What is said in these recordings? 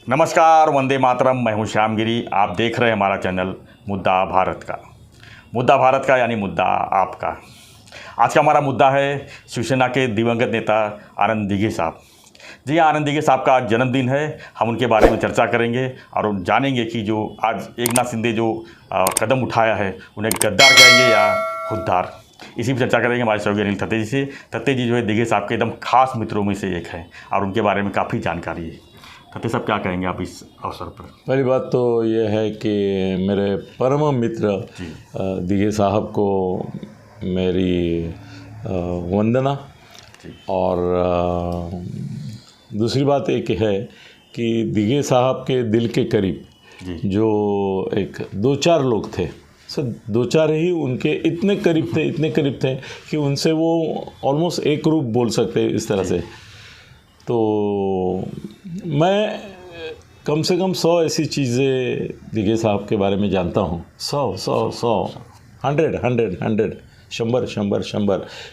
नमस्कार, वंदे मातरम। मैं हूं श्याम गिरी। आप देख रहे हैं हमारा चैनल मुद्दा भारत का। मुद्दा भारत का यानी मुद्दा आपका। आज का हमारा मुद्दा है शिवसेना के दिवंगत नेता आनंद दिघे साहब। जी हाँ, आनंद दिघे साहब का आज जन्मदिन है। हम उनके बारे में चर्चा करेंगे और जानेंगे कि जो आज एकनाथ शिंदे जो कदम उठाया है उन्हें गद्दार कहेंगे या खुददार। इसी पर चर्चा करेंगे हमारे सहयोगी अनिल थत्ते जी से। थत्ते जी जो है दिघे साहब के एकदम खास मित्रों में से एक है और उनके बारे में काफ़ी जानकारी है। थत्ते साहब, क्या कहेंगे आप इस अवसर पर? पहली बात तो ये है कि मेरे परम मित्र दिघे साहब को मेरी वंदना। और दूसरी बात एक है कि दिघे साहब के दिल के करीब जो एक दो चार लोग थे, सर दो चार ही उनके इतने करीब थे कि उनसे वो ऑलमोस्ट एक रूप बोल सकते इस तरह से। तो मैं कम से कम 100 ऐसी चीज़ें दिघे साहब के बारे में जानता हूँ। 100 100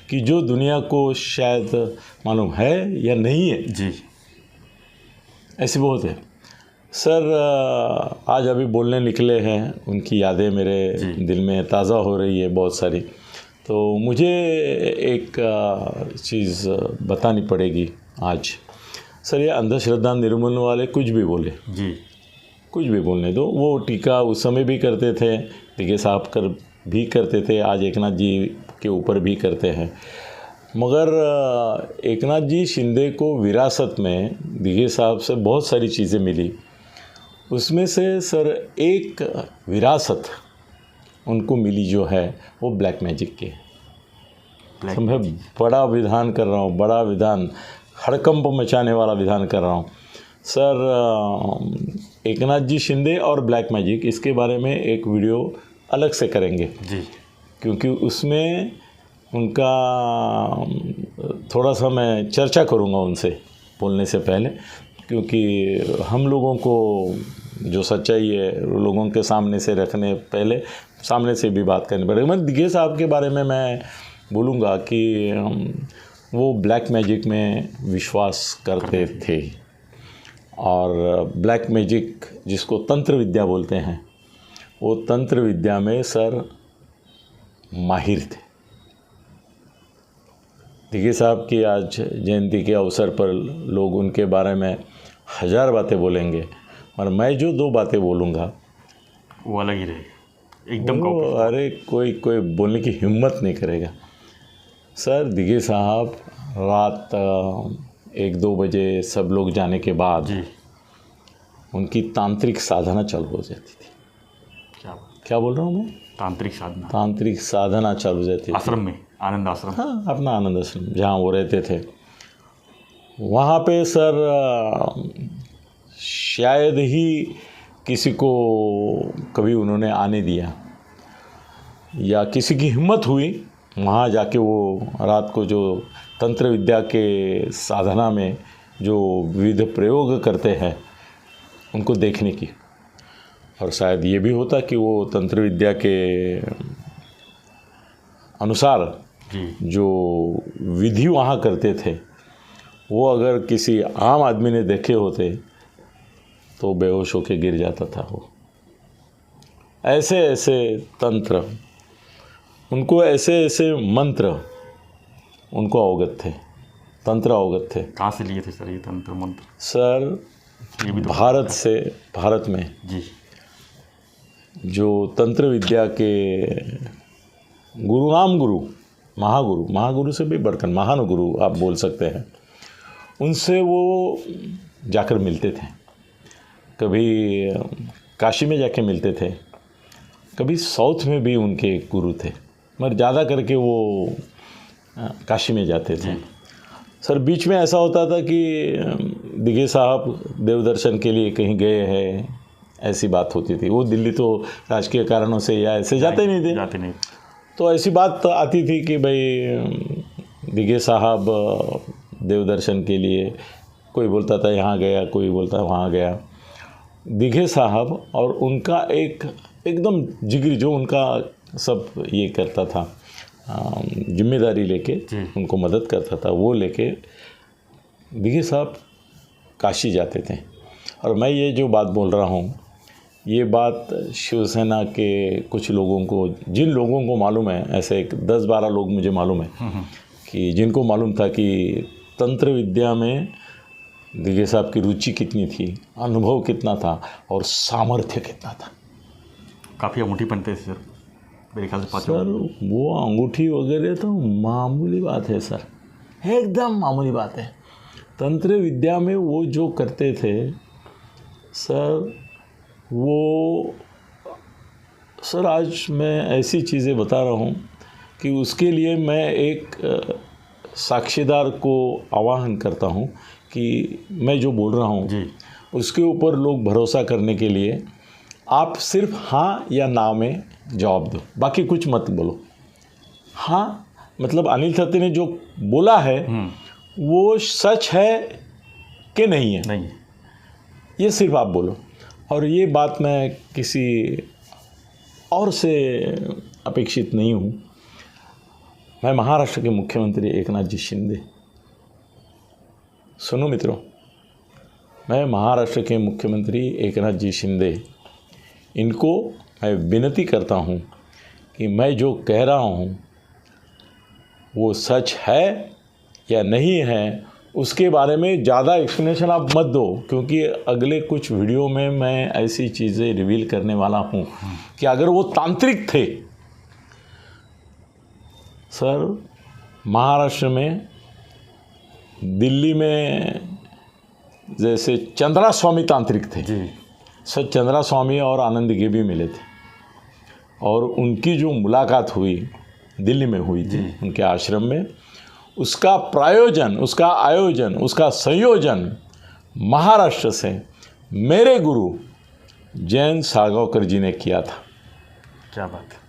कि जो दुनिया को शायद मालूम है या नहीं है। जी, ऐसी बहुत है सर। आज अभी बोलने निकले हैं, उनकी यादें मेरे दिल में ताज़ा हो रही है बहुत सारी। तो मुझे एक चीज़ बतानी पड़ेगी आज। सर ये अंधश्रद्धा निर्मूलन वाले कुछ भी बोले जी, कुछ भी बोलने दो। वो टीका उस समय भी करते थे, दिघे साहब भी करते थे, आज एकनाथ जी के ऊपर भी करते हैं। मगर एकनाथ जी शिंदे को विरासत में दिघे साहब से बहुत सारी चीज़ें मिली। उसमें से सर एक विरासत उनको मिली जो है वो ब्लैक मैजिक की। मैं बड़ा विधान कर रहा हूँ, बड़ा विधान, हड़कंप मचाने वाला विधान कर रहा हूँ सर। एकनाथ जी शिंदे और ब्लैक मैजिक, इसके बारे में एक वीडियो अलग से करेंगे जी, क्योंकि उसमें उनका थोड़ा सा मैं चर्चा करूँगा उनसे बोलने से पहले, क्योंकि हम लोगों को जो सच्चाई है लोगों के सामने से रखने पहले सामने से भी बात करनी पड़ेगी। मैं दिघे साहब के बारे में मैं बोलूँगा कि वो ब्लैक मैजिक में विश्वास करते थे और ब्लैक मैजिक जिसको तंत्र विद्या बोलते हैं, वो तंत्र विद्या में सर माहिर थे। दिघे साहब की आज जयंती के अवसर पर लोग उनके बारे में 1000 बातें बोलेंगे और मैं जो 2 बातें बोलूँगा वो अलग ही रहेगा एकदम। अरे कोई बोलने की हिम्मत नहीं करेगा सर। दिघे साहब रात 1-2 बजे सब लोग जाने के बाद उनकी तांत्रिक साधना चालू हो जाती थी। क्या बोल रहा हूँ मैं? तांत्रिक साधना चालू हो जाती थी आश्रम में, आनंद आश्रम। हाँ, अपना आनंद आश्रम जहाँ वो रहते थे वहाँ पे सर शायद ही किसी को कभी उन्होंने आने दिया या किसी की हिम्मत हुई वहाँ जाके वो रात को जो तंत्र विद्या के साधना में जो विविध प्रयोग करते हैं उनको देखने की। और शायद ये भी होता कि वो तंत्र विद्या के अनुसार जो विधि वहाँ करते थे वो अगर किसी आम आदमी ने देखे होते तो बेहोश होकर गिर जाता था। वो ऐसे तंत्र, उनको ऐसे मंत्र उनको अवगत थे, तंत्र अवगत थे। कहाँ से लिए थे सर ये तंत्र मंत्र? सर ये भी तो भारत में जी जो तंत्र विद्या के महागुरु से भी बढ़कर महान गुरु आप बोल सकते हैं, उनसे वो जाकर मिलते थे। कभी काशी में जाके मिलते थे, कभी साउथ में भी उनके गुरु थे, मगर ज़्यादा करके वो काशी में जाते थे। सर बीच में ऐसा होता था कि दिघे साहब देवदर्शन के लिए कहीं गए हैं, ऐसी बात होती थी। वो दिल्ली तो राजकीय कारणों से या ऐसे जाते नहीं थे। तो ऐसी बात आती थी कि भाई दिघे साहब देवदर्शन के लिए, कोई बोलता था यहाँ गया, कोई बोलता वहाँ गया। दिघे साहब और उनका एकदम जिगरी जो उनका सब ये करता था, जिम्मेदारी लेके उनको मदद करता था, वो लेके दिघे साहब काशी जाते थे और मैं ये जो बात बोल रहा हूँ, ये बात शिवसेना के कुछ लोगों को, जिन लोगों को मालूम है, ऐसे एक 10-12 लोग मुझे मालूम है कि जिनको मालूम था कि तंत्र विद्या में दिघे साहब की रुचि कितनी थी, अनुभव कितना था और सामर्थ्य कितना था। काफ़ी अंगूठी पहनते थे सर, मेरे ख्याल से 5 सर वो अंगूठी वगैरह तो मामूली बात है सर, एकदम मामूली बात है। तंत्र विद्या में वो जो करते थे सर, वो सर आज मैं ऐसी चीज़ें बता रहा हूँ कि उसके लिए मैं एक साक्षीदार को आह्वान करता हूँ कि मैं जो बोल रहा हूँ जी, उसके ऊपर लोग भरोसा करने के लिए आप सिर्फ हाँ या ना में जवाब दो, बाकी कुछ मत बोलो। हाँ मतलब अनिल छत्ते ने जो बोला है वो सच है कि नहीं है, नहीं, ये सिर्फ आप बोलो। और ये बात मैं किसी और से अपेक्षित नहीं हूँ। मैं महाराष्ट्र के मुख्यमंत्री एकनाथ जी शिंदे, सुनो मित्रों, मैं महाराष्ट्र के मुख्यमंत्री एकनाथ जी शिंदे, इनको मैं विनती करता हूँ कि मैं जो कह रहा हूँ वो सच है या नहीं है, उसके बारे में ज़्यादा एक्सप्लेनेशन आप मत दो, क्योंकि अगले कुछ वीडियो में मैं ऐसी चीज़ें रिवील करने वाला हूँ कि अगर वो तांत्रिक थे सर, महाराष्ट्र में, दिल्ली में जैसे चंद्रा स्वामी तांत्रिक थे जी, सर, चंद्रा स्वामी और आनंद दिघे भी मिले थे और उनकी जो मुलाकात हुई दिल्ली में हुई थी उनके आश्रम में, उसका प्रायोजन, उसका आयोजन, उसका संयोजन महाराष्ट्र से मेरे गुरु जयंत साळगावकर जी ने किया था। क्या बात है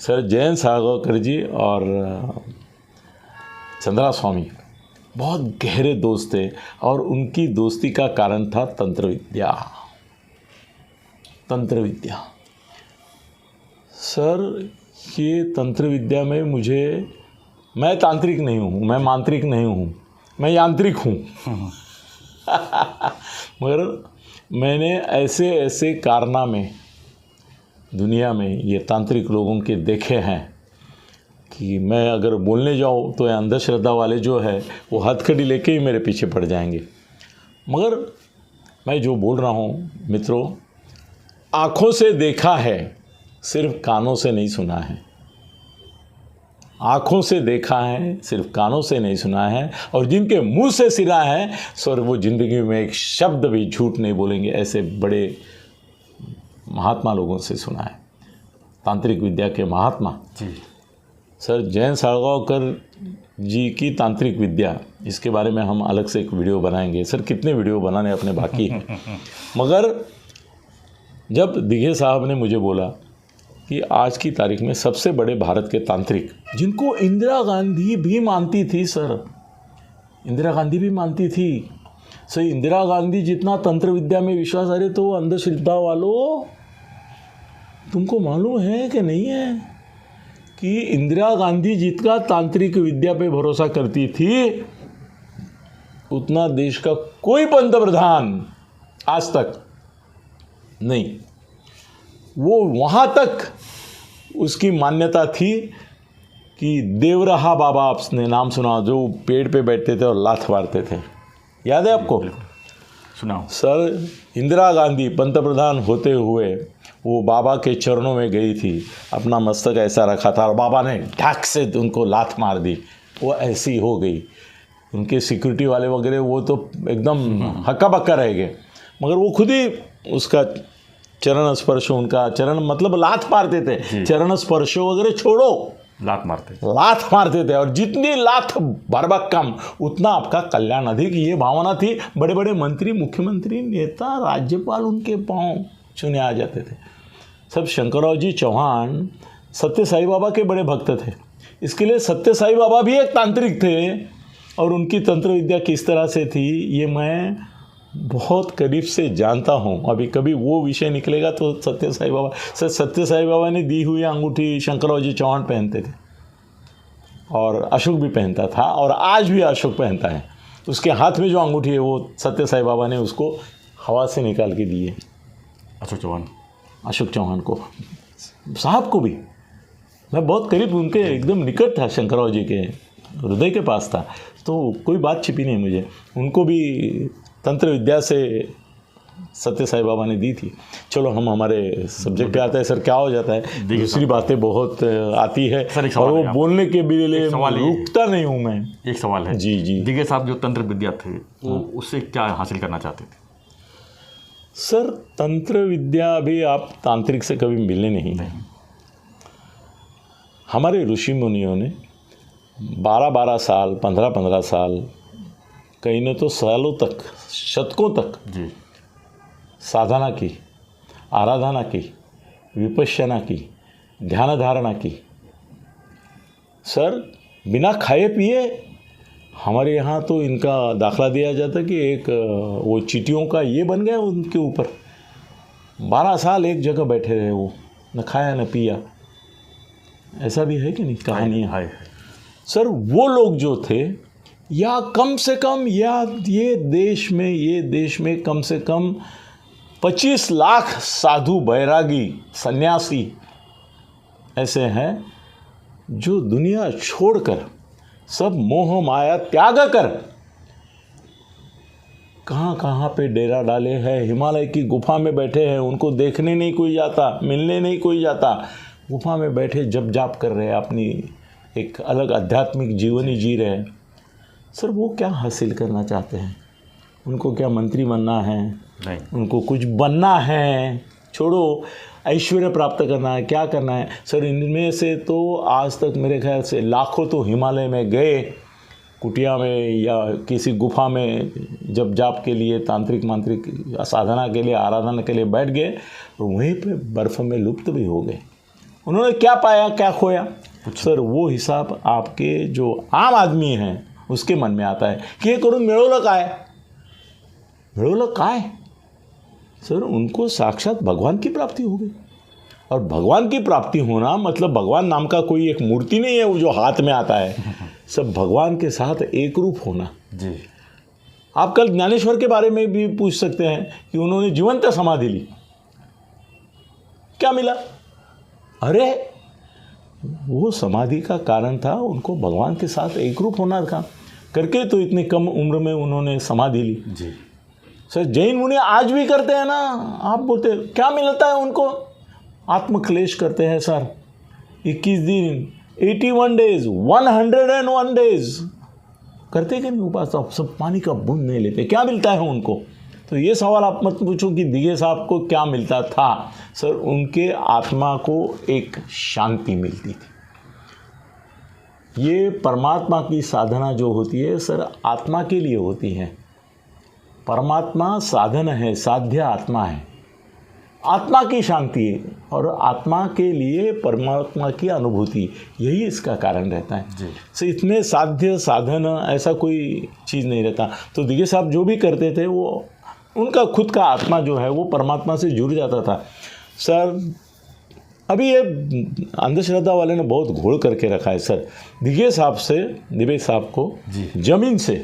सर, जयंत साळगावकर जी और चंद्रा स्वामी बहुत गहरे दोस्त थे और उनकी दोस्ती का कारण था तंत्र विद्या। तंत्र विद्या सर, ये तंत्र विद्या में मैं तांत्रिक नहीं हूँ, मैं मांत्रिक नहीं हूँ, मैं यांत्रिक हूँ मगर मैंने ऐसे ऐसे कारनामे दुनिया में ये तांत्रिक लोगों के देखे हैं कि मैं अगर बोलने जाऊँ तो ये अंधश्रद्धा वाले जो है वो हथकड़ी लेके ही मेरे पीछे पड़ जाएंगे। मगर मैं जो बोल रहा हूँ मित्रों, आँखों से देखा है, सिर्फ कानों से नहीं सुना है। आँखों से देखा है, सिर्फ कानों से नहीं सुना है, और जिनके मुंह से सिरा है सर, वो ज़िंदगी में एक शब्द भी झूठ नहीं बोलेंगे, ऐसे बड़े महात्मा लोगों से सुना है। तांत्रिक विद्या के महात्मा जी, सर, जयंत साळगावकर जी की तांत्रिक विद्या, इसके बारे में हम अलग से एक वीडियो बनाएंगे सर, कितने वीडियो बनाने अपने बाकी हैं। मगर जब दिघे साहब ने मुझे बोला कि आज की तारीख में सबसे बड़े भारत के तांत्रिक, जिनको इंदिरा गांधी भी मानती थी सर, इंदिरा गांधी भी मानती थी सर, इंदिरा गांधी जितना तंत्र विद्या में विश्वास, अरे तो अंधश्रद्धा वालों, तुमको मालूम है कि नहीं है कि इंदिरा गांधी जितना तांत्रिक विद्या पे भरोसा करती थी उतना देश का कोई पंतप्रधान आज तक नहीं। वो वहाँ तक उसकी मान्यता थी कि देवरहा बाबा, आपने नाम सुना, जो पेड़ पे बैठते थे और लात मारते थे, याद है आपको? सुनाओ सर, इंदिरा गांधी पंतप्रधान होते हुए वो बाबा के चरणों में गई थी, अपना मस्तक ऐसा रखा था और बाबा ने ढाक से उनको लात मार दी, वो ऐसी हो गई। उनके सिक्योरिटी वाले वगैरह वो तो एकदम हक्का बक्का रह गए, मगर वो खुद ही उसका चरण स्पर्श, उनका चरण मतलब लात मारते थे, चरण स्पर्श वगैरह छोड़ो, लात मारते थे, और जितनी लात बर्बाद कम उतना आपका कल्याण अधिक, ये भावना थी। बड़े बड़े मंत्री, मुख्यमंत्री, नेता, राज्यपाल उनके पांव छूने आ जाते थे। सब शंकरराव जी चौहान सत्य साई बाबा के बड़े भक्त थे, इसके लिए सत्य साई बाबा भी एक तांत्रिक थे, और उनकी तंत्र विद्या किस तरह से थी ये मैं बहुत करीब से जानता हूँ। अभी कभी वो विषय निकलेगा तो सत्य साई बाबा, सत्य साई बाबा ने दी हुई अंगूठी शंकरराव जी चौहान पहनते थे, और अशोक भी पहनता था, और आज भी अशोक पहनता है। उसके हाथ में जो अंगूठी है वो सत्य साई बाबा ने उसको हवा से निकाल के दिए अशोक चौहान। अशोक चौहान को, साहब को भी। मैं बहुत करीब उनके एकदम निकट था, शंकरराव जी के हृदय के पास था, तो कोई बात छिपी नहीं मुझे। उनको भी तंत्र विद्या से सत्य साई बाबा ने दी थी। चलो हम हमारे सब्जेक्ट पे आते हैं सर। क्या हो जाता है, दूसरी बातें बहुत आती है और वो बोलने के लिए रुकता नहीं हूँ मैं। एक सवाल है जी जी। दिगे साहब जो तंत्र विद्या थे वो उससे क्या हासिल करना चाहते थे? सर तंत्र विद्या अभी आप तांत्रिक से कभी मिले नहीं। हमारे ऋषि मुनियों ने 12-12 साल, 15-15 साल, कहीं ने तो सालों तक, शतकों तक जी साधना की, आराधना की, विपश्यना की, ध्यान धारणा की। सर बिना खाए पिए हमारे यहाँ तो इनका दाखला दिया जाता कि एक वो चींटियों का ये बन गया उनके ऊपर। 12 साल एक जगह बैठे रहे वो, न खाया न पिया। ऐसा भी है कि नहीं कहानी है। सर वो लोग जो थे, या कम से कम, या ये देश में कम से कम 25 लाख साधु बैरागी सन्यासी ऐसे हैं जो दुनिया छोड़कर, सब मोह माया त्याग कर कहाँ कहाँ पे डेरा डाले हैं, हिमालय की गुफा में बैठे हैं। उनको देखने नहीं कोई जाता, मिलने नहीं कोई जाता, गुफा में बैठे जप जाप कर रहे हैं, अपनी एक अलग आध्यात्मिक जीवन ही जी रहे हैं। सर वो क्या हासिल करना चाहते हैं? उनको क्या मंत्री बनना है? नहीं। उनको कुछ बनना है, छोड़ो ऐश्वर्य प्राप्त करना है, क्या करना है? सर इनमें से तो आज तक मेरे ख्याल से लाखों तो हिमालय में गए, कुटिया में या किसी गुफा में जब जाप के लिए, तांत्रिक मांत्रिक साधना के लिए, आराधना के लिए बैठ गए, और वहीं पे बर्फ़ में लुप्त भी हो गए। उन्होंने क्या पाया, क्या खोया? सर वो हिसाब आपके जो आम आदमी हैं उसके मन में आता है कि ये करून मिळवलं काय, मिळवलं काय? सर उनको साक्षात भगवान की प्राप्ति हो गई। और भगवान की प्राप्ति होना मतलब भगवान नाम का कोई एक मूर्ति नहीं है वो जो हाथ में आता है, सब भगवान के साथ एक रूप होना। जी। आप कल ज्ञानेश्वर के बारे में भी पूछ सकते हैं कि उन्होंने जीवंत समाधि ली, क्या मिला? अरे वो समाधि का कारण था उनको भगवान के साथ एक रूप होना था, करके तो इतनी कम उम्र में उन्होंने समाधि ली। जी। सर जैन मुनि आज भी करते हैं ना, आप बोलते क्या मिलता है उनको? आत्मक्लेश करते हैं सर, 21 दिन, 81 डेज, 101 डेज करते कि नहीं उपासना? सब पानी का बूंद नहीं लेते, क्या मिलता है उनको? तो ये सवाल आप मत पूछो कि दिगे साहब को क्या मिलता था। सर उनके आत्मा को एक शांति मिलती थी। ये परमात्मा की साधना जो होती है सर आत्मा के लिए होती है। परमात्मा साधन है, साध्य आत्मा है, आत्मा की शांति और आत्मा के लिए परमात्मा की अनुभूति, यही इसका कारण रहता है। सो इसमें साध्य साधन ऐसा कोई चीज़ नहीं रहता। तो दिगे साहब जो भी करते थे वो उनका खुद का आत्मा जो है वो परमात्मा से जुड़ जाता था। सर अभी ये अंधश्रद्धा वाले ने बहुत घोल करके रखा है। सर दिगे साहब को जमीन से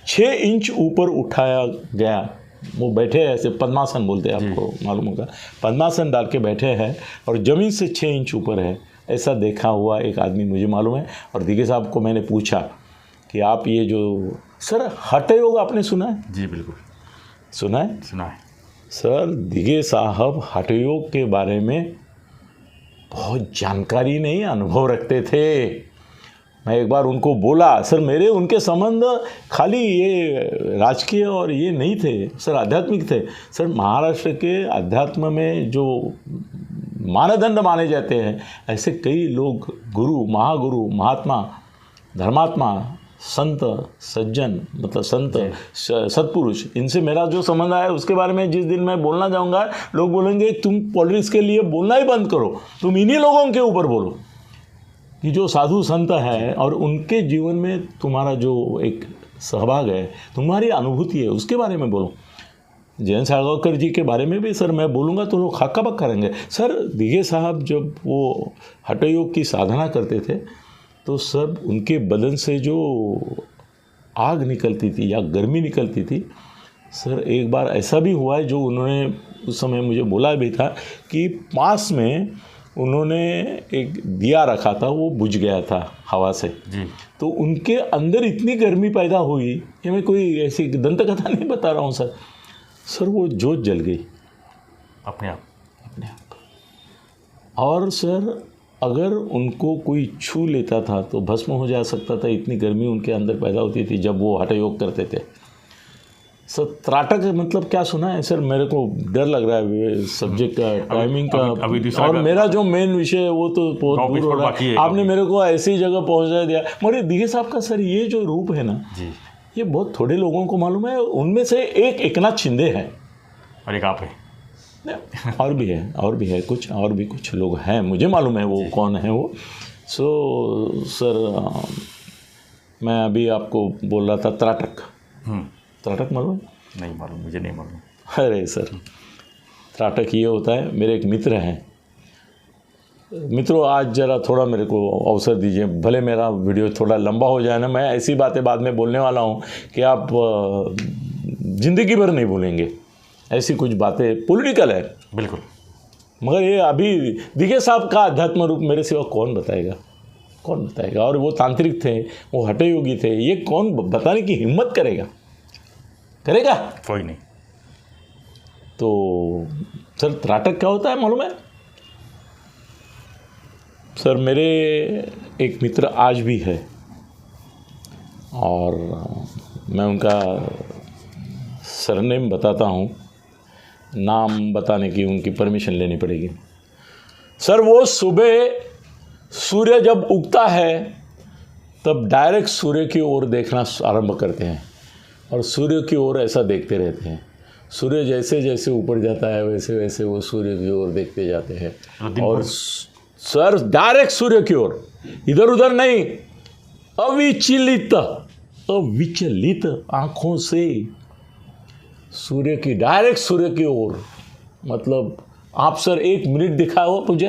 6 इंच ऊपर उठाया गया, वो बैठे हैं ऐसे, पद्मासन बोलते हैं, आपको मालूम होगा, पद्मासन डाल के बैठे हैं और ज़मीन से 6 इंच ऊपर है, ऐसा देखा हुआ एक आदमी मुझे मालूम है। और दिगे साहब को मैंने पूछा कि आप ये जो सर हठ योग आपने सुना है? जी बिल्कुल सुना है। सर दिगे साहब हठ योग के बारे में बहुत जानकारी नहीं, अनुभव रखते थे। मैं एक बार उनको बोला, सर मेरे उनके संबंध खाली ये राजकीय और ये नहीं थे सर, आध्यात्मिक थे। सर महाराष्ट्र के अध्यात्म में जो मानदंड माने जाते हैं ऐसे कई लोग, गुरु, महागुरु, महात्मा, धर्मात्मा, संत, सज्जन, मतलब संत, सत्पुरुष, इनसे मेरा जो संबंध है उसके बारे में जिस दिन मैं बोलना जाऊँगा लोग बोलेंगे तुम पॉलिटिक्स के लिए बोलना ही बंद करो, तुम इन्हीं लोगों के ऊपर बोलो कि जो साधु संत है और उनके जीवन में तुम्हारा जो एक सहभाग है, तुम्हारी अनुभूति है, उसके बारे में बोलो। जयंत साळगावकर जी के बारे में भी सर मैं बोलूँगा तो लोग हक्का बक्का करेंगे। सर दिगे साहब जब वो हठ योग की साधना करते थे तो सब उनके बदन से जो आग निकलती थी या गर्मी निकलती थी, सर एक बार ऐसा भी हुआ है जो उन्होंने उस समय मुझे बोला भी था कि पास में उन्होंने एक दिया रखा था, वो बुझ गया था हवा से जी। तो उनके अंदर इतनी गर्मी पैदा हुई, ये मैं कोई ऐसी दंत कथा नहीं बता रहा हूँ सर वो जोत जल गई अपने आप। और सर अगर उनको कोई छू लेता था तो भस्म हो जा सकता था, इतनी गर्मी उनके अंदर पैदा होती थी जब वो हठ योग करते थे। सर त्राटक मतलब क्या सुना है सर, मेरे को डर लग रहा है सब्जेक्ट का, टाइमिंग का, और मेरा जो मेन विषय है वो तो बहुत दूर हो रहा है। आपने मेरे को ऐसी जगह पहुंचा दिया। मगर दिघे साहब का सर ये जो रूप है ना जी, ये बहुत थोड़े लोगों को मालूम है। उनमें से एक एकनाथ शिंदे है और एक आप है। और भी है कुछ लोग हैं, मुझे मालूम है वो कौन है वो। सो सर मैं अभी आपको बोल रहा था त्राटक मालूम? नहीं मालूम, मुझे नहीं मालूम। अरे सर त्राटक ये होता है, मेरे एक मित्र हैं। मित्रों आज ज़रा थोड़ा मेरे को अवसर दीजिए, भले मेरा वीडियो थोड़ा लंबा हो जाए ना, मैं ऐसी बातें बाद में बोलने वाला हूँ कि आप ज़िंदगी भर नहीं भूलेंगे। ऐसी कुछ बातें पॉलिटिकल है बिल्कुल, मगर ये अभी दिघे साहब का अध्यात्म रूप मेरे सिवा कौन बताएगा। और वो तांत्रिक थे, वो हठे योगी थे, ये कौन बताने की हिम्मत करेगा कोई नहीं। तो सर त्राटक क्या होता है मालूम है? सर मेरे एक मित्र आज भी है और मैं उनका सरनेम बताता हूँ, नाम बताने की उनकी परमिशन लेनी पड़ेगी। सर वो सुबह सूर्य जब उगता है तब डायरेक्ट सूर्य की ओर देखना आरंभ करते हैं और सूर्य की ओर ऐसा देखते रहते हैं। सूर्य जैसे जैसे ऊपर जाता है वैसे वैसे वो सूर्य की ओर देखते जाते हैं और सर डायरेक्ट सूर्य की ओर, इधर उधर नहीं, अविचलित आंखों से डायरेक्ट सूर्य की ओर। मतलब आप सर 1 मिनट दिखाओ मुझे,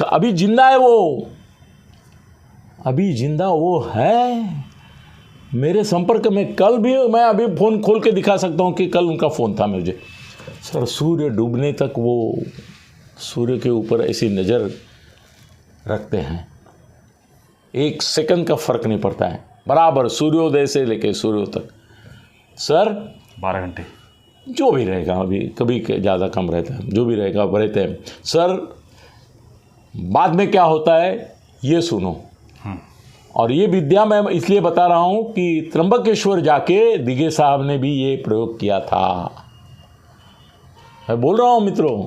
अभी जिंदा वो है मेरे संपर्क में। कल भी मैं अभी फ़ोन खोल के दिखा सकता हूँ कि कल उनका फ़ोन था मुझे। सर सूर्य डूबने तक वो सूर्य के ऊपर ऐसी नज़र रखते हैं, 1 सेकंड का फ़र्क नहीं पड़ता है, बराबर सूर्योदय से लेकर सूर्यो तक। सर 12 घंटे जो भी रहेगा, अभी कभी ज़्यादा कम रहता है, जो भी रहेगा रहते हैं। सर बाद में क्या होता है ये सुनो, और ये विद्या मैं इसलिए बता रहा हूँ कि त्र्यंबकेश्वर जाके दिघे साहब ने भी ये प्रयोग किया था। मैं बोल रहा हूँ मित्रों,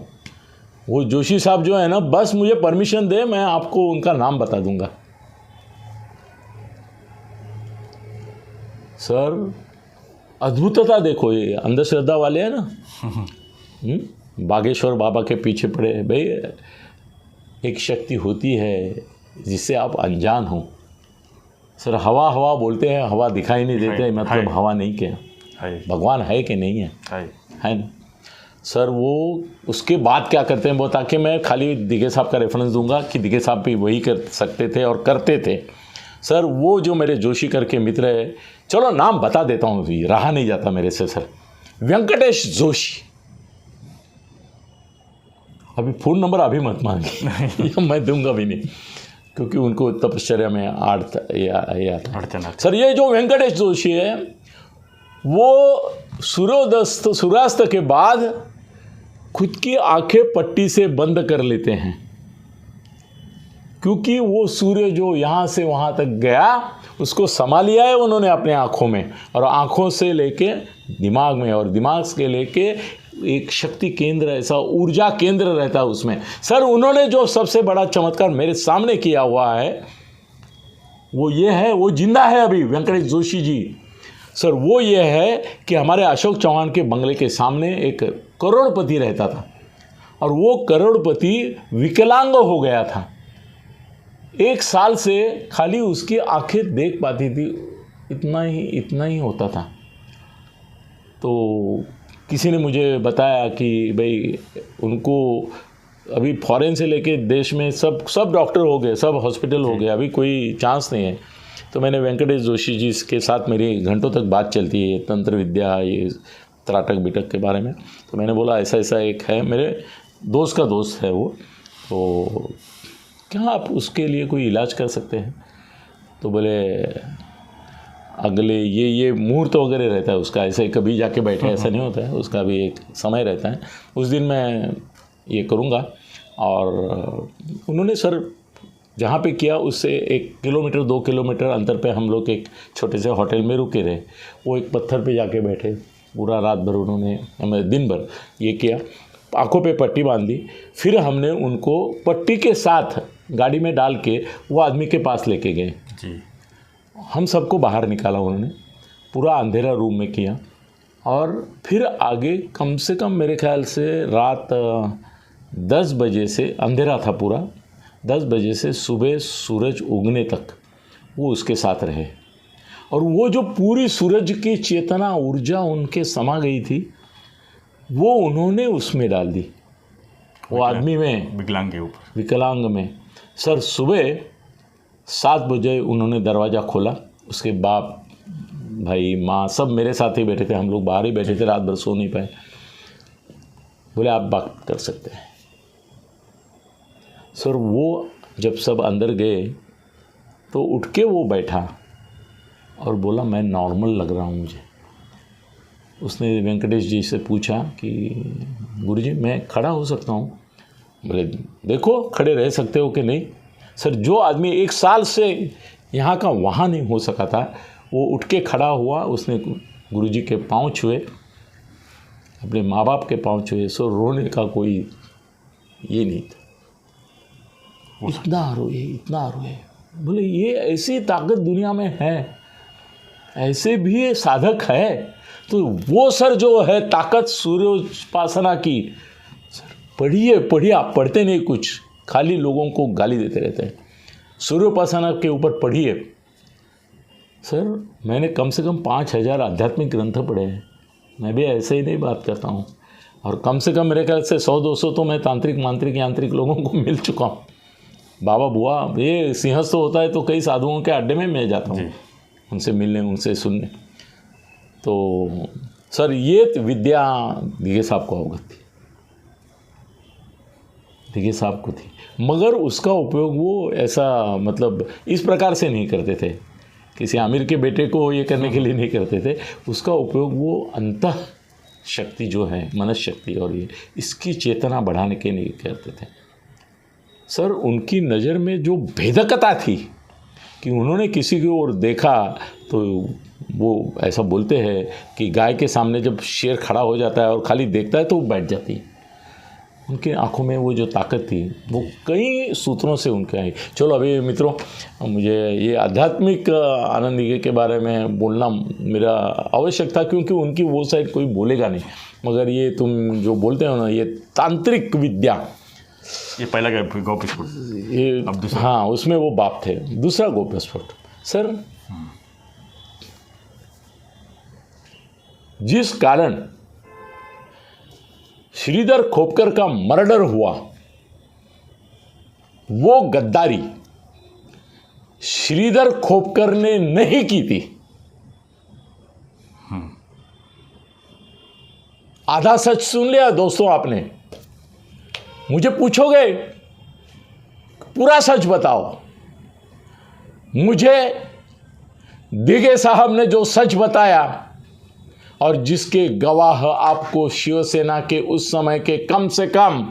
वो जोशी साहब जो है ना, बस मुझे परमिशन दे, मैं आपको उनका नाम बता दूंगा। सर अद्भुतता देखो, ये अंधश्रद्धा वाले हैं ना, बागेश्वर बाबा के पीछे पड़े भाई। एक शक्ति होती है जिससे आप अनजान हो। सर हवा बोलते हैं, हवा दिखाई नहीं देते, मतलब हवा नहीं क्या, भगवान है कि नहीं है ना। सर वो उसके बाद क्या करते हैं वो, ताकि मैं खाली दिघे साहब का रेफरेंस दूंगा कि दिघे साहब भी वही कर सकते थे और करते थे। सर वो जो मेरे जोशी करके मित्र है, चलो नाम बता देता हूँ, रहा नहीं जाता मेरे से। सर वेंकटेश जोशी, अभी फ़ोन नंबर अभी मत मांगे मैं दूंगा भी नहीं, क्योंकि उनको तपश्चर्या में आता। सर ये जो वेंकटेश जोशी है वो सूर्यास्त के बाद खुद की आंखें पट्टी से बंद कर लेते हैं, क्योंकि वो सूर्य जो यहाँ से वहाँ तक गया उसको समा लिया है उन्होंने अपने आँखों में, और आँखों से लेके दिमाग में, और दिमाग से लेके एक शक्ति केंद्र, ऐसा ऊर्जा केंद्र रहता है उसमें। सर उन्होंने जो सबसे बड़ा चमत्कार मेरे सामने किया हुआ है वो ये है, वो जिंदा है अभी, वेंकटेश जोशी जी। सर वो ये है कि हमारे अशोक चौहान के बंगले के सामने एक करोड़पति रहता था, और वो करोड़पति विकलांग हो गया था। 1 साल से खाली उसकी आंखें देख पाती थी, इतना ही होता था। तो किसी ने मुझे बताया कि भाई उनको अभी फॉरेन से लेके देश में सब डॉक्टर हो गए, सब हॉस्पिटल हो गए, अभी कोई चांस नहीं है। तो मैंने वेंकटेश जोशी जी के साथ मेरी घंटों तक बात चलती है तंत्र विद्या, ये त्राटक बिटक के बारे में। तो मैंने बोला ऐसा ऐसा एक है, मेरे दोस्त का दोस्त है वो, तो क्या आप उसके लिए कोई इलाज कर सकते हैं? तो बोले अगले ये मुहूर्त वगैरह रहता है उसका, ऐसे कभी जाके बैठे ऐसा नहीं होता है, उसका भी एक समय रहता है। उस दिन मैं ये करूँगा। और उन्होंने सर जहाँ पे किया उससे 1 किलोमीटर 2 किलोमीटर अंतर पे हम लोग एक छोटे से होटल में रुके रहे। वो एक पत्थर पे जाके बैठे, पूरा रात भर उन्होंने हमें दिन भर ये किया, आँखों पे पट्टी बांध दी। फिर हमने उनको पट्टी के साथ गाड़ी में डाल के वो आदमी के पास लेके गए जी। हम सबको बाहर निकाला उन्होंने, पूरा अंधेरा रूम में किया। और फिर आगे कम से कम मेरे ख्याल से रात 10 बजे से, अंधेरा था पूरा, 10 बजे से सुबह सूरज उगने तक वो उसके साथ रहे। और वो जो पूरी सूरज की चेतना ऊर्जा उनके समा गई थी वो उन्होंने उसमें डाल दी, वो आदमी में, विकलांग के ऊपर, विकलांग में। सर सुबह 7 बजे उन्होंने दरवाज़ा खोला, उसके बाप भाई माँ सब मेरे साथ ही बैठे थे, हम लोग बाहर ही बैठे थे, रात भर सो नहीं पाए। बोले आप बात कर सकते हैं। सर वो जब सब अंदर गए तो उठ के वो बैठा और बोला मैं नॉर्मल लग रहा हूँ मुझे। उसने वेंकटेश जी से पूछा कि गुरुजी मैं खड़ा हो सकता हूँ? बोले देखो खड़े रह सकते हो कि नहीं। सर जो आदमी 1 साल से यहाँ का वहाँ नहीं हो सका था वो उठ के खड़ा हुआ, उसने गुरुजी के पाँव छुए, अपने माँ बाप के पाँव छुए। सो रोने का कोई ये नहीं था, इतना रोए। बोले ये ऐसी ताकत दुनिया में है, ऐसे भी ये साधक है। तो वो सर जो है ताकत सूर्योपासना की, पढ़िए आप पढ़ते नहीं कुछ, खाली लोगों को गाली देते रहते हैं। सूर्योपासना के ऊपर पढ़िए। सर मैंने कम से कम 5000 आध्यात्मिक ग्रंथ पढ़े हैं, मैं भी ऐसे ही नहीं बात करता हूँ। और कम से कम मेरे ख्याल से 100-200 तो मैं तांत्रिक मांत्रिक यांत्रिक लोगों को मिल चुका हूँ। बाबा बुआ ये सिंहस्थ होता है तो कई साधुओं के अड्डे में मैं जाता हूँ उनसे मिलने, उनसे सुनने। तो सर ये विद्या दिघे साहब को अवगत थी, दिघे साहब को थी, मगर उसका उपयोग वो ऐसा मतलब इस प्रकार से नहीं करते थे, किसी आमिर के बेटे को ये करने के लिए नहीं करते थे। उसका उपयोग वो अंतः शक्ति जो है, मनस शक्ति और ये इसकी चेतना बढ़ाने के लिए करते थे। सर उनकी नज़र में जो भेदकता थी कि उन्होंने किसी की ओर देखा तो वो ऐसा बोलते हैं कि गाय के सामने जब शेर खड़ा हो जाता है और खाली देखता है तो वो बैठ जाती है। उनके आंखों में वो जो ताकत थी वो कई सूत्रों से उनके आई। चलो अभी मित्रों मुझे ये आध्यात्मिक आनंद दिघे के बारे में बोलना मेरा आवश्यक था, क्योंकि उनकी वो साइड कोई बोलेगा नहीं। मगर ये तुम जो बोलते हो ना, ये तांत्रिक विद्या, ये पहला गौप्यस्फुट, ये हाँ उसमें वो बाप थे। दूसरा गौप्यस्फुट सर, जिस कारण श्रीधर खोपकर का मर्डर हुआ वो गद्दारी श्रीधर खोपकर ने नहीं की थी। आधा सच सुन लिया दोस्तों आपने। मुझे पूछोगे पूरा सच बताओ, मुझे दिघे साहब ने जो सच बताया और जिसके गवाह आपको शिवसेना के उस समय के कम से कम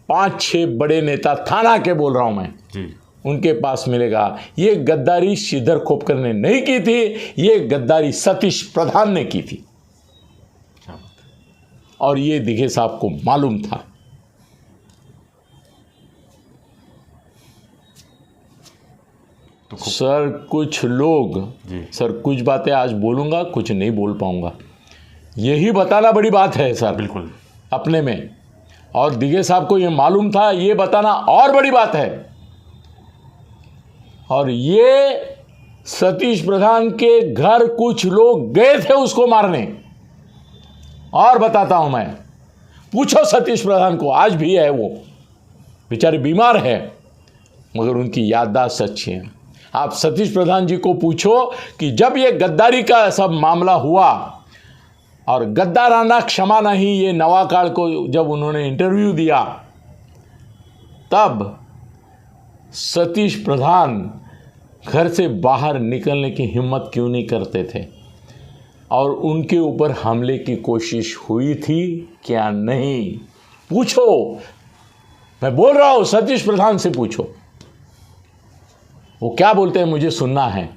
5-6 बड़े नेता, थाना के बोल रहा हूं मैं जी, उनके पास मिलेगा। ये गद्दारी श्रीधर खोपकर ने नहीं की थी, ये गद्दारी सतीश प्रधान ने की थी और ये दिघे साहब को मालूम था। सर कुछ लोग, सर कुछ बातें आज बोलूंगा, कुछ नहीं बोल पाऊंगा, यही बताना बड़ी बात है सर, बिल्कुल अपने में। और दिघे साहब को ये मालूम था, ये बताना और बड़ी बात है। और ये सतीश प्रधान के घर कुछ लोग गए थे उसको मारने। और बताता हूं मैं, पूछो सतीश प्रधान को, आज भी है वो बेचारे बीमार है मगर उनकी याददाश्त अच्छी है। आप सतीश प्रधान जी को पूछो कि जब ये गद्दारी का सब मामला हुआ और गद्दाराना क्षमा नहीं, ये नवाकाल को जब उन्होंने इंटरव्यू दिया, तब सतीश प्रधान घर से बाहर निकलने की हिम्मत क्यों नहीं करते थे और उनके ऊपर हमले की कोशिश हुई थी क्या नहीं? पूछो, मैं बोल रहा हूं, सतीश प्रधान से पूछो, वो क्या बोलते हैं मुझे सुनना है।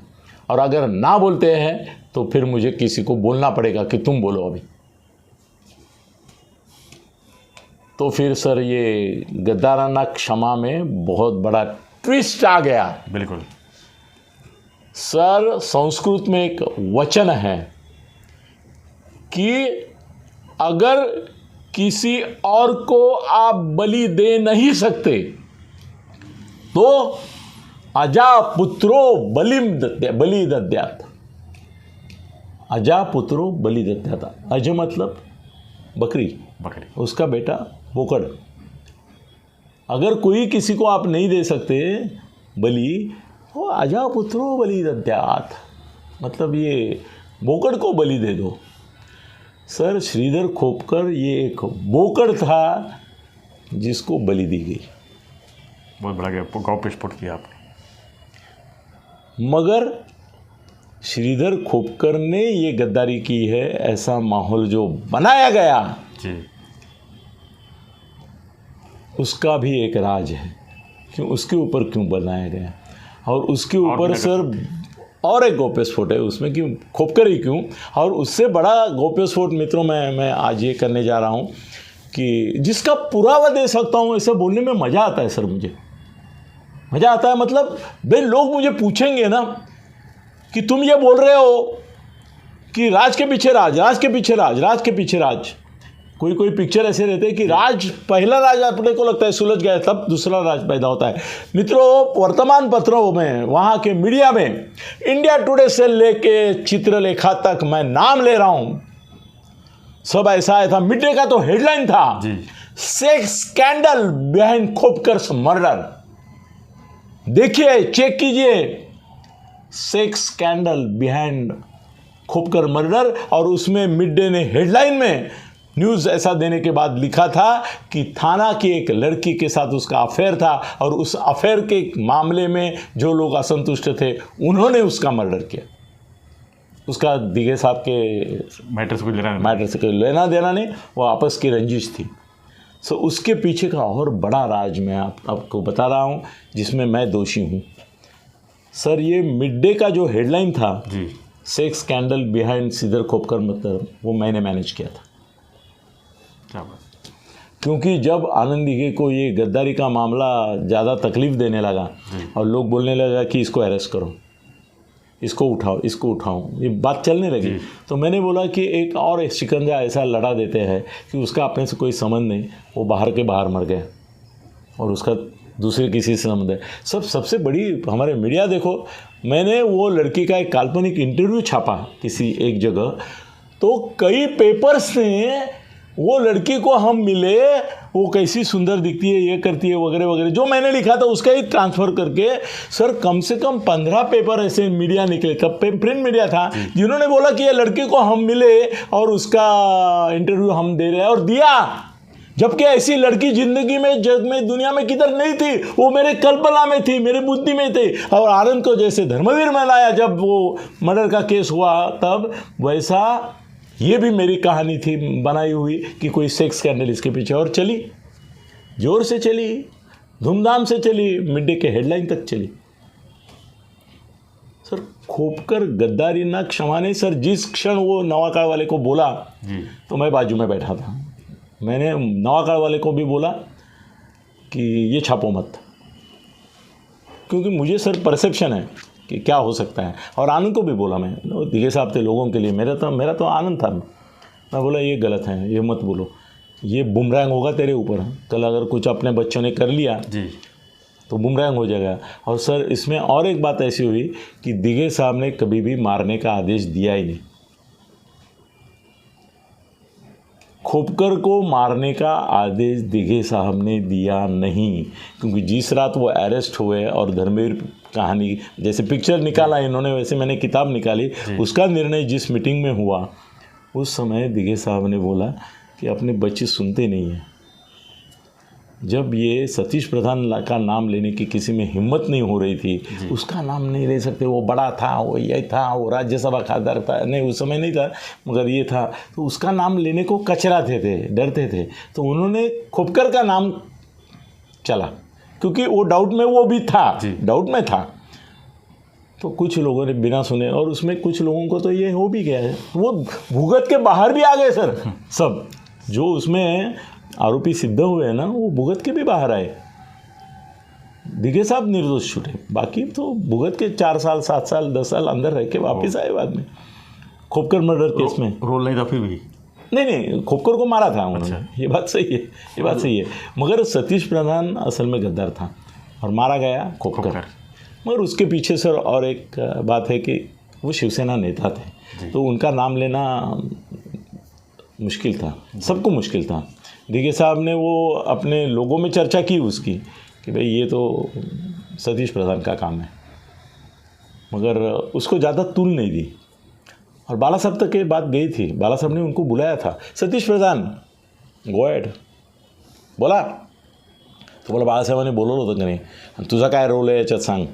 और अगर ना बोलते हैं तो फिर मुझे किसी को बोलना पड़ेगा कि तुम बोलो अभी। तो फिर सर ये गद्दाराना क्षमा में बहुत बड़ा ट्विस्ट आ गया। बिल्कुल सर, संस्कृत में एक वचन है कि अगर किसी और को आप बलि दे नहीं सकते तो अजा पुत्रो बलि दद्यात। अजा पुत्रो बलि दद्यात। अज मतलब बकरी, उसका बेटा बोकड़। अगर कोई किसी को आप नहीं दे सकते बलि, वो अजा पुत्रो बलि दद्यात, मतलब ये बोकड़ को बलि दे दो। सर, श्रीधर खोपकर ये एक बोकड़ था जिसको बलि दी गई। बहुत बड़ा गौप्यस्फोट किया आपने। मगर श्रीधर खोपकर ने ये गद्दारी की है, ऐसा माहौल जो बनाया गया जी, उसका भी एक राज है। क्यों, उसके ऊपर क्यों बनाया गया और उसके ऊपर सर और एक गौप्यस्फोट है उसमें, क्यों खोपकर ही क्यों। और उससे बड़ा गौप्यस्फोट मित्रों मैं आज ये करने जा रहा हूँ कि जिसका पुरावा दे सकता हूँ। ऐसा बोलने में मज़ा आता है सर, मुझे मज़ा आता है। मतलब भाई लोग मुझे पूछेंगे ना कि तुम ये बोल रहे हो कि राज के पीछे राज, राज के पीछे राज, राज के पीछे राज। कोई पिक्चर ऐसे रहते हैं कि राज, पहला राज अपने को लगता है सुलझ गया, तब दूसरा राज पैदा होता है। मित्रों, वर्तमान पत्रों में, वहाँ के मीडिया में, इंडिया टुडे से लेके चित्रलेखा तक मैं नाम ले रहा हूँ, सब ऐसा आया था। मिड डे का तो हेडलाइन था, sex scandal behind Khopkar murder. देखिए, चेक कीजिए, sex scandal behind Khopkar murder. और उसमें मिड डे ने हेडलाइन में न्यूज़ ऐसा देने के बाद लिखा था कि थाना की एक लड़की के साथ उसका अफेयर था और उस अफेयर के मामले में जो लोग असंतुष्ट थे उन्होंने उसका मर्डर किया। उसका दिघे साहब के मैटर से कोई लेना देना नहीं, वो आपस की रंजिश थी। सो उसके पीछे का और बड़ा राज मैं आपको बता रहा हूँ, जिसमें मैं दोषी हूँ। सर, ये मिड डे का जो हेडलाइन था जी, sex scandal behind Shridhar Khopkar murder, वो मैंने मैनेज किया था। क्या बात? क्योंकि जब आनंद दिघे को ये गद्दारी का मामला ज़्यादा तकलीफ देने लगा और लोग बोलने लगा कि इसको अरेस्ट करो, इसको उठाओ, इसको उठाओ, ये बात चलने लगी, तो मैंने बोला कि एक और शिकंजा ऐसा लड़ा देते हैं कि उसका अपने से कोई संबंध नहीं, वो बाहर के बाहर मर गया और उसका दूसरे किसी से संबंध है। सबसे बड़ी हमारे मीडिया देखो, मैंने वो लड़की का एक काल्पनिक इंटरव्यू छापा किसी एक जगह, तो कई पेपर्स ने वो लड़की को हम मिले, वो कैसी सुंदर दिखती है, ये करती है वगैरह वगैरह, जो मैंने लिखा था उसका ही ट्रांसफ़र करके सर कम से कम 15 पेपर ऐसे मीडिया निकले, तब प्रिंट मीडिया था, जिन्होंने बोला कि ये लड़की को हम मिले और उसका इंटरव्यू हम दे रहे हैं, और दिया। जबकि ऐसी लड़की जिंदगी में, जग में, दुनिया में किधर नहीं थी, वो मेरे कल्पना में थी, मेरे बुद्धि में थी। और आनंद को जैसे धर्मवीर में लाया जब वो मर्डर का केस हुआ, तब वैसा ये भी मेरी कहानी थी बनाई हुई कि कोई सेक्स स्कैंडल इसके पीछे, और चली, जोर से चली, धूमधाम से चली, मिड डे के हेडलाइन तक चली। सर, खोपकर गद्दारी ना क्षमा नहीं। सर, जिस क्षण वो नवाकाल वाले को बोला तो मैं बाजू में बैठा था, मैंने नवाकाल वाले को भी बोला कि ये छापो मत, क्योंकि मुझे सर परसेप्शन है कि क्या हो सकता है। और आनंद को भी बोला, मैं दिघे साहब थे लोगों के लिए, मेरा तो आनंद था। मैं बोला ये गलत है, ये मत बोलो, ये बुमरैंग होगा तेरे ऊपर। कल अगर कुछ अपने बच्चों ने कर लिया जी तो बुमरैंग हो जाएगा। और सर, इसमें और एक बात ऐसी हुई कि दिघे साहब ने कभी भी मारने का आदेश दिया ही नहीं। खोपकर को मारने का आदेश दिघे साहब ने दिया नहीं, क्योंकि जिस रात वो अरेस्ट हुए और धर्मवीर कहानी जैसे पिक्चर निकाला इन्होंने वैसे मैंने किताब निकाली, उसका निर्णय जिस मीटिंग में हुआ उस समय दिघे साहब ने बोला कि अपने बच्चे सुनते नहीं हैं। जब ये सतीश प्रधान का नाम लेने की किसी में हिम्मत नहीं हो रही थी, उसका नाम नहीं ले सकते, वो बड़ा था, वो ये था, वो राज्यसभा खासदार था, नहीं उस समय नहीं था मगर ये था, तो उसका नाम लेने को कचराते थे, डरते थे, तो उन्होंने खोपकर का नाम चला क्योंकि वो डाउट में वो भी था, डाउट में था। तो कुछ लोगों ने बिना सुने, और उसमें कुछ लोगों को तो ये हो भी गया है, वो भुगत के बाहर भी आ गए सर, सब जो उसमें आरोपी सिद्ध हुए हैं ना वो भुगत के भी बाहर आए। दिघे साहब निर्दोष छूटे, बाकी तो भुगत के 4 साल 7 साल 10 साल अंदर रह के वापस आए बाद में। खोपकर मर्डर केस में रोल नहीं था फिर भी? नहीं, खोपकर को मारा था उन्होंने। अच्छा। ये बात सही है, ये बात सही है, मगर सतीश प्रधान असल में गद्दार था और मारा गया खोपकर। मगर उसके पीछे सर और एक बात है कि वो शिवसेना नेता थे, तो उनका नाम लेना मुश्किल था, सबको मुश्किल था। दिघे साहब ने वो अपने लोगों में चर्चा की उसकी कि भाई ये तो सतीश प्रधान का काम है, मगर उसको ज़्यादा तूल नहीं दी। और बाला साहब तक ये बात गई थी, बाला साहब ने उनको बुलाया था, सतीश प्रधान गो एड बोला, तो बोला बाळासाहेबांनी बोलवलं होतं का नाही, तुझा काय रोल आहे याच्यात सांग।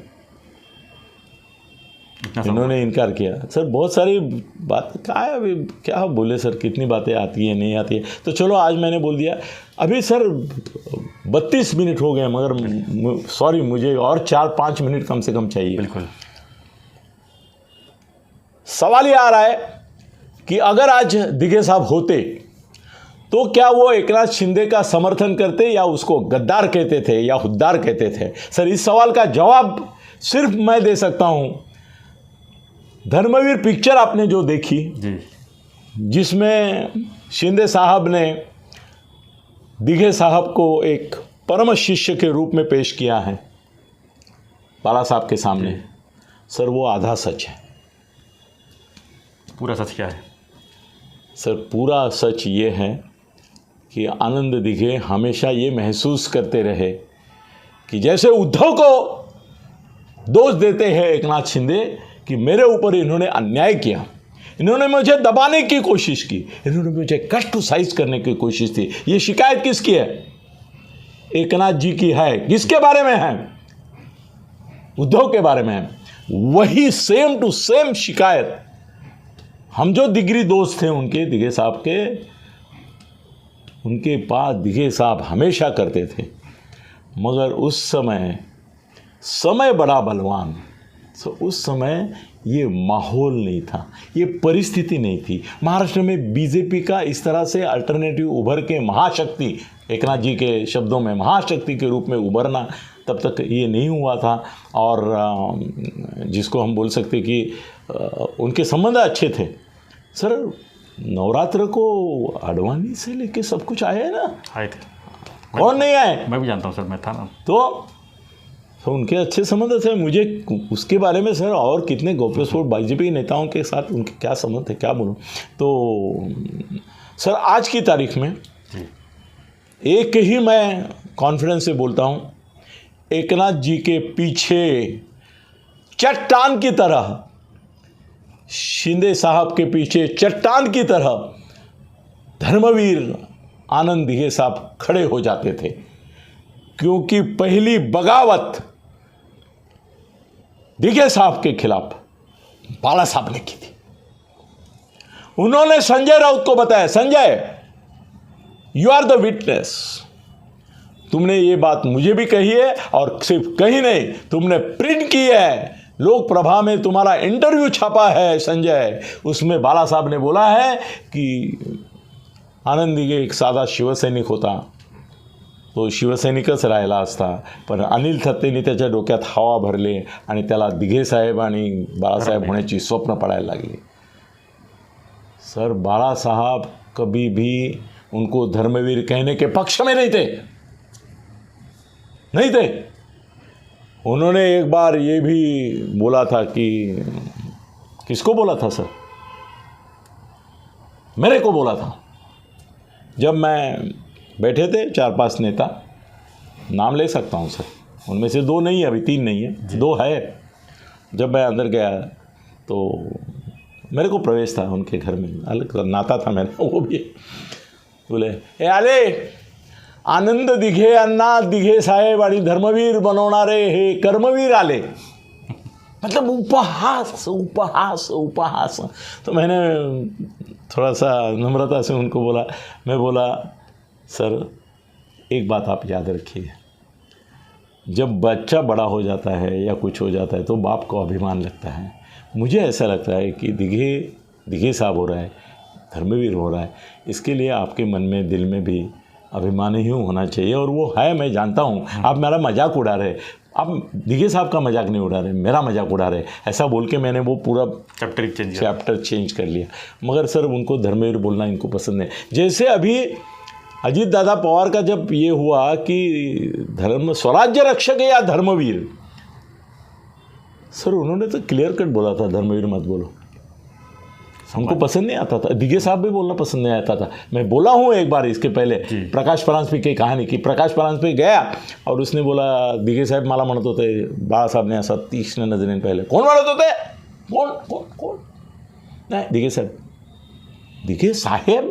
इन्होंने इनकार किया। सर बहुत सारी बात अभी क्या बोले सर, कितनी बातें आती है नहीं आती है, तो चलो आज मैंने बोल दिया। अभी सर 32 मिनट हो गए, मगर सॉरी मुझे और 4-5 मिनट कम से कम चाहिए। बिल्कुल। सवाल ये आ रहा है कि अगर आज दिघे साहब होते तो क्या वो एकनाथ शिंदे का समर्थन करते या उसको गद्दार कहते थे या हुद्दार कहते थे? सर इस सवाल का जवाब सिर्फ मैं दे सकता हूं। धर्मवीर पिक्चर आपने जो देखी जी, जिसमें शिंदे साहब ने दिघे साहब को एक परम शिष्य के रूप में पेश किया है बाला साहब के सामने, सर वो आधा सच है। पूरा सच क्या है? सर पूरा सच ये है कि आनंद दिघे हमेशा ये महसूस करते रहे कि जैसे उद्धव को दोष देते हैं एकनाथ शिंदे कि मेरे ऊपर इन्होंने अन्याय किया, इन्होंने मुझे दबाने की कोशिश की, इन्होंने मुझे कष्ट साइज करने की कोशिश थी। ये शिकायत किसकी है? एकनाथ जी की है। किसके बारे में है? उद्धव के बारे में है। वही सेम टू सेम शिकायत हम जो दिगरी दोस्त थे उनके, दिघे साहब के, उनके पास दिघे साहब हमेशा करते थे। मगर उस समय बड़ा बलवान, तो उस समय ये माहौल नहीं था, ये परिस्थिति नहीं थी। महाराष्ट्र में बीजेपी का इस तरह से अल्टरनेटिव उभर के महाशक्ति, एकनाथ जी के शब्दों में महाशक्ति के रूप में उभरना, तब तक ये नहीं हुआ था। और जिसको हम बोल सकते कि उनके संबंध अच्छे थे। सर नवरात्र को आडवाणी से लेके सब कुछ आए हैं ना? आए थे। कौन नहीं आए? मैं भी जानता हूँ सर, मैं था ना। तो उनके अच्छे संबंध थे। मुझे उसके बारे में सर और कितने गौप्यस्फोट बीजेपी के नेताओं के साथ उनके क्या संबंध थे क्या बोलूं। तो सर आज की तारीख में एक ही मैं कॉन्फिडेंस से बोलता हूं, एकनाथ जी के पीछे चट्टान की तरह, शिंदे साहब के पीछे चट्टान की तरह धर्मवीर आनंद दिघे साहब खड़े हो जाते थे, क्योंकि पहली बगावत दिघे साहब के खिलाफ बाला साहब ने की थी। उन्होंने संजय राउत को बताया, Sanjay you are the witness, तुमने ये बात मुझे भी कही है और सिर्फ कही नहीं, तुमने प्रिंट की है, लोक प्रभा में तुम्हारा इंटरव्यू छापा है संजय। उसमें बाला साहब ने बोला है कि आनंद दिघे एक साधा शिवसैनिक होता, तो शिवसैनिकच राहिला असता, पण अनिल थत्तेंनी त्याच्या डोक्यात हवा भरले आणि त्याला दिघे साहेब आणि बाळासाहेब होण्याची स्वप्न पडायला लागली। सर बाला साहब कभी भी उनको धर्मवीर कहने के पक्ष में नहीं थे। उन्होंने एक बार ये भी बोला था कि, किसको बोला था सर? मेरे को बोला था जब मैं बैठे थे 4-5 नेता, नाम ले सकता हूँ सर, उनमें से 2 नहीं है, अभी 3 नहीं है, 2 है। जब मैं अंदर गया तो मेरे को प्रवेश था उनके घर में, अलग नाता था मेरा, वो भी बोले ए आले आनंद दिघे अण्णा दिघे साहेब आणि धर्मवीर बनवणारे हे कर्मवीर आले, मतलब उपहास उपहास उपहास। तो मैंने थोड़ा सा नम्रता से उनको बोला, मैं बोला सर एक बात आप याद रखिए, जब बच्चा बड़ा हो जाता है या कुछ हो जाता है तो बाप को अभिमान लगता है। मुझे ऐसा लगता है कि दिघे साहब हो रहा है, धर्मवीर हो रहा है, इसके लिए आपके मन में दिल में भी अभिमान ही होना चाहिए, और वो है, मैं जानता हूँ। आप मेरा मजाक उड़ा रहे, आप दिघे साहब का मजाक नहीं उड़ा रहे, मेरा मजाक उड़ा रहे, ऐसा बोल के मैंने वो पूरा चैप्टर चेंज कर लिया। मगर सर उनको धर्मवीर बोलना इनको पसंद है। जैसे अभी अजीत दादा पवार का जब ये हुआ कि धर्म स्वराज्य रक्षक या धर्मवीर, सर उन्होंने तो क्लियर कट बोला था धर्मवीर मत बोलो, हमको पसंद नहीं आता था। दिघे साहब भी बोलना पसंद नहीं आता था। मैं बोला हूँ एक बार इसके पहले प्रकाश परांजपे की कहानी की, प्रकाश परांजपे गया और उसने बोला दिघे साहब मला म्हणत होते, बाळासाहेब ने असा तीक्ष्ण नजरेने पहले कोण म्हणत होते, कोण कोण कोण नाही दिघे साहेब,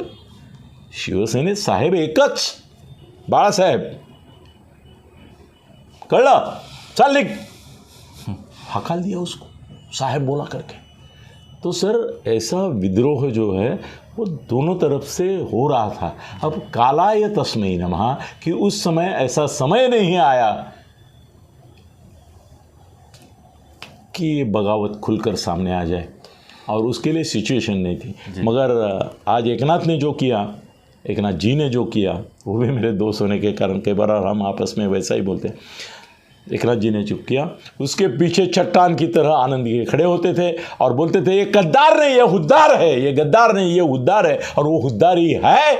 शिवसेनेत साहेब एकच बाळासाहेब, कळलं, चल लिख, हकाल दिया उसको, साहेब बोला करके। तो सर ऐसा विद्रोह जो है वो दोनों तरफ से हो रहा था। अब कालाय तस्मै नमः कि उस समय ऐसा समय नहीं आया कि ये बगावत खुलकर सामने आ जाए, और उसके लिए सिचुएशन नहीं थी। मगर आज एकनाथ ने जो किया, एकनाथ जी ने जो किया, वो भी मेरे दोस्त होने के कारण कई बार हम आपस में वैसा ही बोलते हैं, एकनाथ जी ने चुप किया, उसके पीछे चट्टान की तरह आनंद जी खड़े होते थे और बोलते थे ये गद्दार नहीं, ये हुद्दार है, ये गद्दार नहीं, ये हुद्दार है, और वो हुद्दारी है,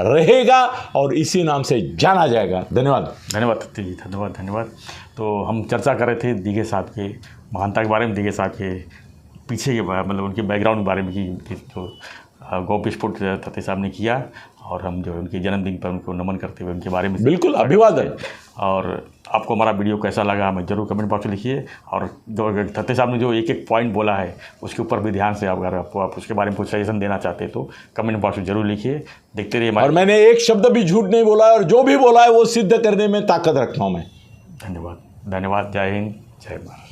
रहेगा और इसी नाम से जाना जाएगा। धन्यवाद। धन्यवाद तत्ती जी, धन्यवाद धन्यवाद। तो हम चर्चा कर रहे थे दिघे साहब के महानता के बारे में, दिघे साहब के पीछे के मतलब उनके बैकग्राउंड के बारे में कि जो गौविस्फोट तत्ती साहब ने किया, और हम जो उनके जन्मदिन पर उनको नमन करते हुए उनके बारे में बिल्कुल अभिवादन। और आपको हमारा वीडियो कैसा लगा हमें जरूर कमेंट बॉक्स में लिखिए, और जो तत्ती साहब ने जो एक पॉइंट बोला है उसके ऊपर भी ध्यान से, अगर आपको आप उसके बारे में कुछ सजेशन देना चाहते हैं तो कमेंट बॉक्स में जरूर लिखिए। देखते रहिए। और मैंने एक शब्द भी झूठ नहीं बोला, और जो भी बोला है वो सिद्ध करने में ताकत रखता हूँ मैं। धन्यवाद धन्यवाद। जय हिंद, जय भारत।